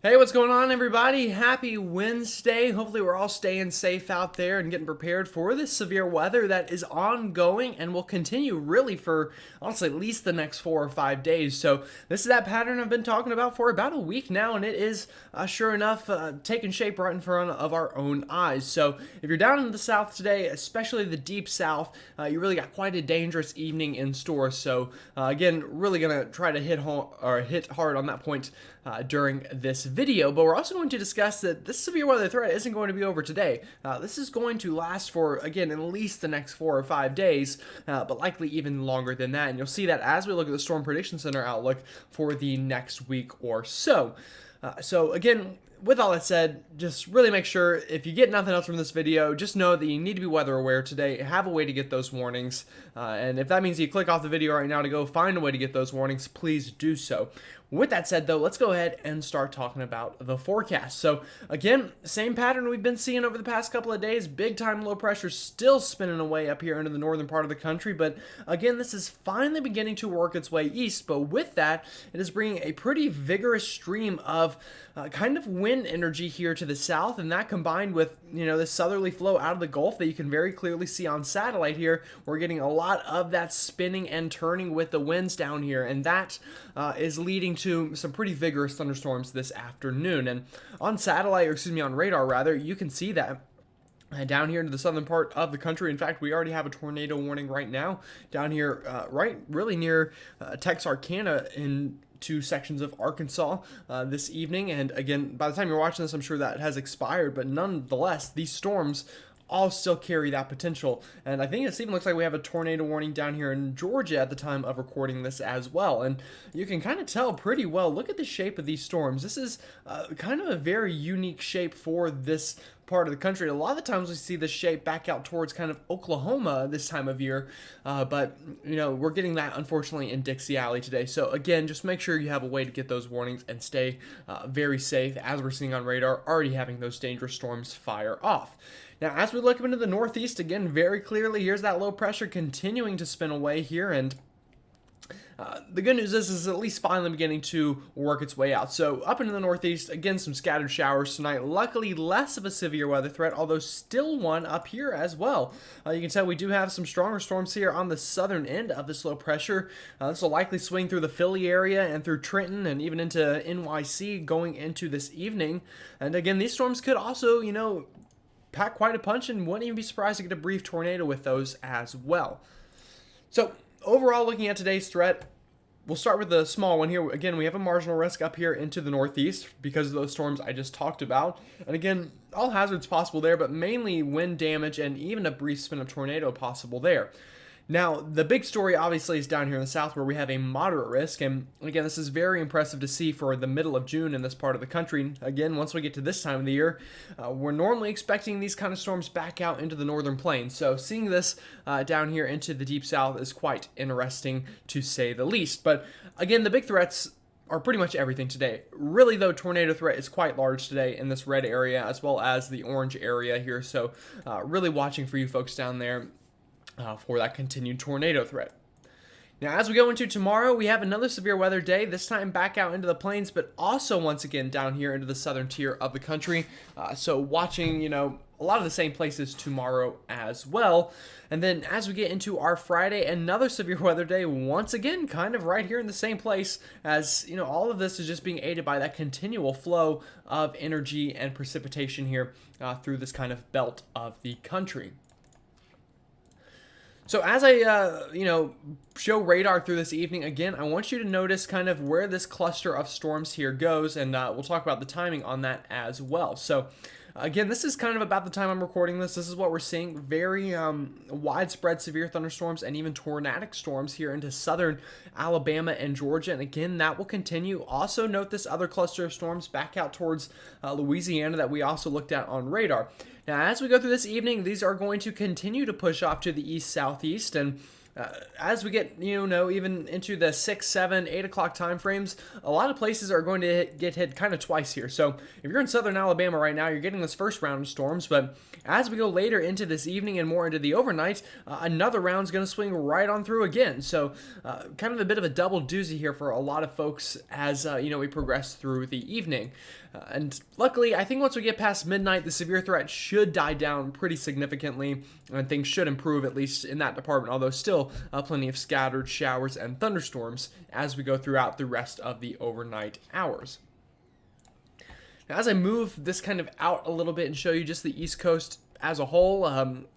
Hey, what's going on, everybody? Happy Wednesday. Hopefully, we're all staying safe out there and getting prepared for this severe weather that is ongoing and will continue really for, honestly, at least the next 4 or 5 days. So, this is that pattern I've been talking about for about a week now, and it is, sure enough, taking shape right in front of our own eyes. So, if you're down in the south today, especially the deep south, you really got quite a dangerous evening in store. So, again, really going to try to hit hard on that point during this video, but we're also going to discuss that this severe weather threat isn't going to be over today. This is going to last for, again, at least the next 4 or 5 days, but likely even longer than that. And you'll see that as we look at the Storm Prediction Center outlook for the next week or so. So again, with all that said, just really make sure if you get nothing else from this video, just know that you need to be weather aware today. Have a way to get those warnings. And if that means you click off the video right now to go find a way to get those warnings, please do so. With that said, though, let's go ahead and start talking about the forecast. So, again, same pattern we've been seeing over the past couple of days. Big time low pressure still spinning away up here into the northern part of the country. But, again, this is finally beginning to work its way east. But with that, it is bringing a pretty vigorous stream of kind of wind energy here to the south. And that combined with, this southerly flow out of the Gulf that you can very clearly see on satellite here, we're getting a lot of that spinning and turning with the winds down here. And that is leading to some pretty vigorous thunderstorms this afternoon. And on satellite, or excuse me, on radar rather, you can see that down here into the southern part of the country. In fact, we already have a tornado warning right now down here, right really near Texarkana in two sections of Arkansas this evening. And again, by the time you're watching this, I'm sure that has expired, but nonetheless, these storms all still carry that potential. And I think it even looks like we have a tornado warning down here in Georgia at the time of recording this as well. And you can kind of tell pretty well, look at the shape of these storms. This is kind of a very unique shape for this part of the country. A lot of the times we see this shape back out towards kind of Oklahoma this time of year, but we're getting that unfortunately in Dixie Alley today. So again, just make sure you have a way to get those warnings and stay very safe, as we're seeing on radar, already having those dangerous storms fire off. Now, as we look up into the northeast, again, very clearly, here's that low pressure continuing to spin away here, and the good news is at least finally beginning to work its way out. So up into the northeast, again, some scattered showers tonight. Luckily, less of a severe weather threat, although still one up here as well. You can tell we do have some stronger storms here on the southern end of this low pressure. This will likely swing through the Philly area and through Trenton and even into NYC going into this evening. And again, these storms could also, pack quite a punch, and wouldn't even be surprised to get a brief tornado with those as well. So overall, looking at today's threat, we'll start with the small one here. Again, we have a marginal risk up here into the northeast because of those storms I just talked about. And again, all hazards possible there, but mainly wind damage and even a brief spin of tornado possible there. Now, the big story obviously is down here in the south where we have a moderate risk. And again, this is very impressive to see for the middle of June in this part of the country. Again, once we get to this time of the year, we're normally expecting these kind of storms back out into the northern plains. So seeing this down here into the deep south is quite interesting to say the least. But again, the big threats are pretty much everything today. Really, though, tornado threat is quite large today in this red area as well as the orange area here. So really watching for you folks down there for that continued tornado threat. Now, as we go into tomorrow, we have another severe weather day, this time back out into the plains, but also once again down here into the southern tier of the country. So watching, a lot of the same places tomorrow as well. And then as we get into our Friday, another severe weather day, once again, kind of right here in the same place, as, all of this is just being aided by that continual flow of energy and precipitation here through this kind of belt of the country. So as I, show radar through this evening, again, I want you to notice kind of where this cluster of storms here goes, and we'll talk about the timing on that as well. So again, this is kind of about the time I'm recording this. This is what we're seeing. Very widespread severe thunderstorms and even tornadic storms here into southern Alabama and Georgia. And again, that will continue. Also note this other cluster of storms back out towards Louisiana that we also looked at on radar. Now, as we go through this evening, these are going to continue to push off to the east-southeast, and As we get, even into the 6, 7, 8 o'clock time frames, a lot of places are going to get hit kind of twice here. So if you're in southern Alabama right now, you're getting this first round of storms, but as we go later into this evening and more into the overnight, another round's going to swing right on through again. So kind of a bit of a double doozy here for a lot of folks as, we progress through the evening. And luckily, I think once we get past midnight, the severe threat should die down pretty significantly, and things should improve, at least in that department, although still plenty of scattered showers and thunderstorms as we go throughout the rest of the overnight hours. Now, as I move this kind of out a little bit and show you just the East Coast as a whole,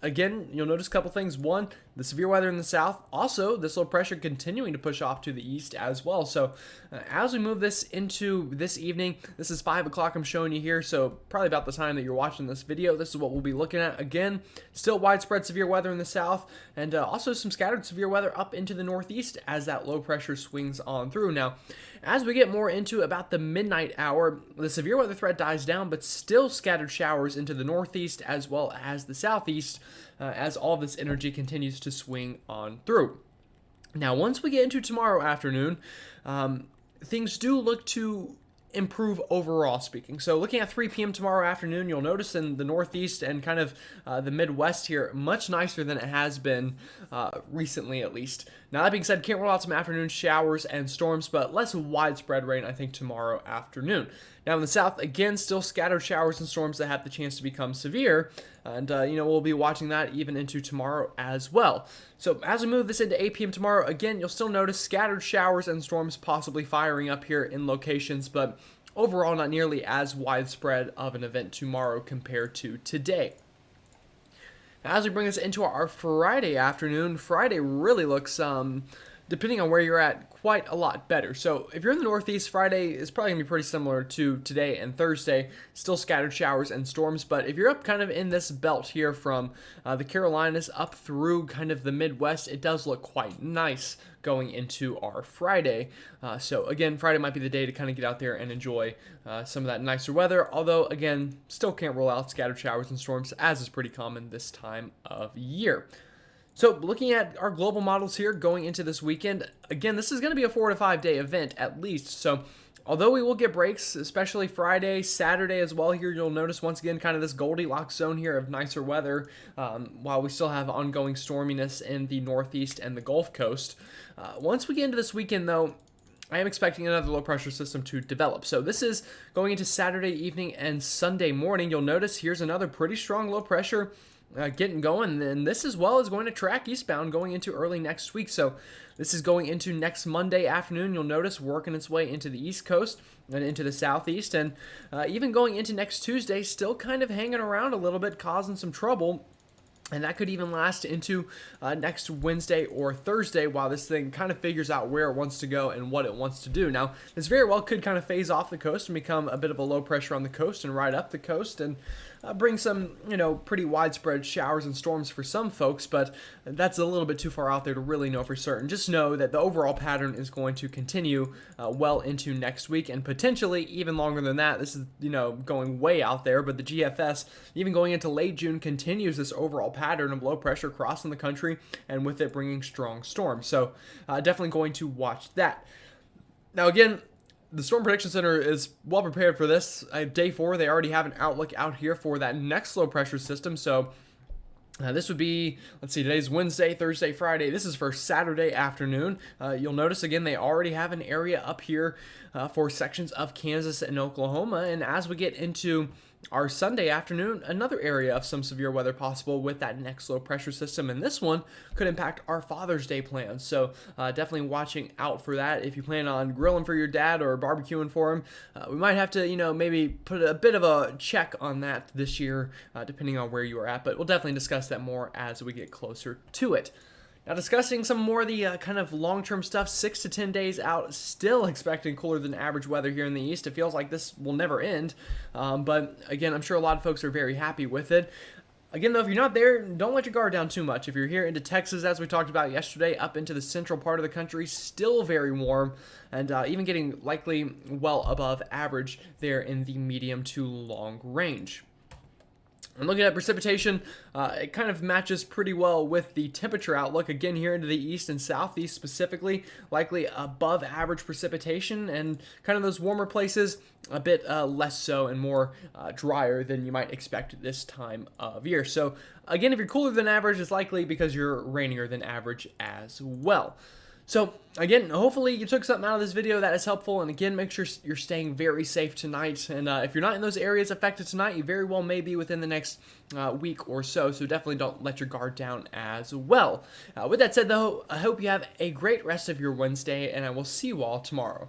again, you'll notice a couple things. One, the severe weather in the south. Also, this low pressure continuing to push off to the east as well. So as we move this into this evening, this is 5 o'clock I'm showing you here, so probably about the time that you're watching this video. This is what we'll be looking at. Again, still widespread severe weather in the south, and also some scattered severe weather up into the northeast as that low pressure swings on through. Now, as we get more into about the midnight hour, the severe weather threat dies down, but still scattered showers into the northeast as well as the southeast as all this energy continues to swing on through. Now, once we get into tomorrow afternoon, things do look to improve overall speaking. So looking at 3 p.m. tomorrow afternoon, you'll notice in the northeast and kind of the Midwest here, much nicer than it has been recently at least. Now that being said, can't rule out some afternoon showers and storms, but less widespread rain I think tomorrow afternoon. Now in the south, again, still scattered showers and storms that have the chance to become severe, and we'll be watching that even into tomorrow as well. So as we move this into 8 p.m. tomorrow, again, you'll still notice scattered showers and storms possibly firing up here in locations, but overall not nearly as widespread of an event tomorrow compared to today. As we bring this into our Friday afternoon, Friday really looks, depending on where you're at, quite a lot better. So if you're in the northeast, Friday is probably going to be pretty similar to today and Thursday. Still scattered showers and storms, but if you're up kind of in this belt here from the Carolinas up through kind of the Midwest, it does look quite nice going into our Friday. So again, Friday might be the day to kind of get out there and enjoy some of that nicer weather, although again, still can't rule out scattered showers and storms, as is pretty common this time of year. So looking at our global models here going into this weekend, again, this is going to be a 4 to 5 day event at least. So although we will get breaks, especially Friday, Saturday as well here, you'll notice once again kind of this Goldilocks zone here of nicer weather while we still have ongoing storminess in the Northeast and the Gulf Coast. Once we get into this weekend though, I am expecting another low pressure system to develop. So this is going into Saturday evening and Sunday morning. You'll notice here's another pretty strong low pressure getting going, and this as well is going to track eastbound going into early next week. So this is going into next Monday afternoon. You'll notice working its way into the East Coast and into the Southeast, and even going into next Tuesday, still kind of hanging around a little bit, causing some trouble. And that could even last into next Wednesday or Thursday while this thing kind of figures out where it wants to go and what it wants to do. Now, this very well could kind of phase off the coast and become a bit of a low pressure on the coast and ride up the coast and bring some, pretty widespread showers and storms for some folks, but that's a little bit too far out there to really know for certain. Just know that the overall pattern is going to continue well into next week and potentially even longer than that. This is, going way out there, but the GFS, even going into late June, continues this overall pattern of low pressure crossing the country and with it bringing strong storms. So definitely going to watch that. Now, again, the Storm Prediction Center is well prepared for this. Day 4, they already have an outlook out here for that next low pressure system. So this would be, let's see, today's Wednesday, Thursday, Friday. This is for Saturday afternoon. You'll notice, again, they already have an area up here for sections of Kansas and Oklahoma. And as we get into our Sunday afternoon, another area of some severe weather possible with that next low pressure system, and this one could impact our Father's Day plans. So definitely watching out for that. If you plan on grilling for your dad or barbecuing for him, we might have to, maybe put a bit of a check on that this year, depending on where you are at. But we'll definitely discuss that more as we get closer to it. Now, discussing some more of the kind of long-term stuff, 6 to 10 days out, still expecting cooler than average weather here in the east. It feels like this will never end, but again, I'm sure a lot of folks are very happy with it. Again, though, if you're not there, don't let your guard down too much. If you're here into Texas, as we talked about yesterday, up into the central part of the country, still very warm, and even getting likely well above average there in the medium to long range. And looking at precipitation, it kind of matches pretty well with the temperature outlook. Again, here into the east and southeast specifically, likely above average precipitation, and kind of those warmer places, a bit less so and more drier than you might expect this time of year. So again, if you're cooler than average, it's likely because you're rainier than average as well. So again, hopefully you took something out of this video that is helpful, and again, make sure you're staying very safe tonight, and if you're not in those areas affected tonight, you very well may be within the next week or so, so definitely don't let your guard down as well. With that said though, I hope you have a great rest of your Wednesday, and I will see you all tomorrow.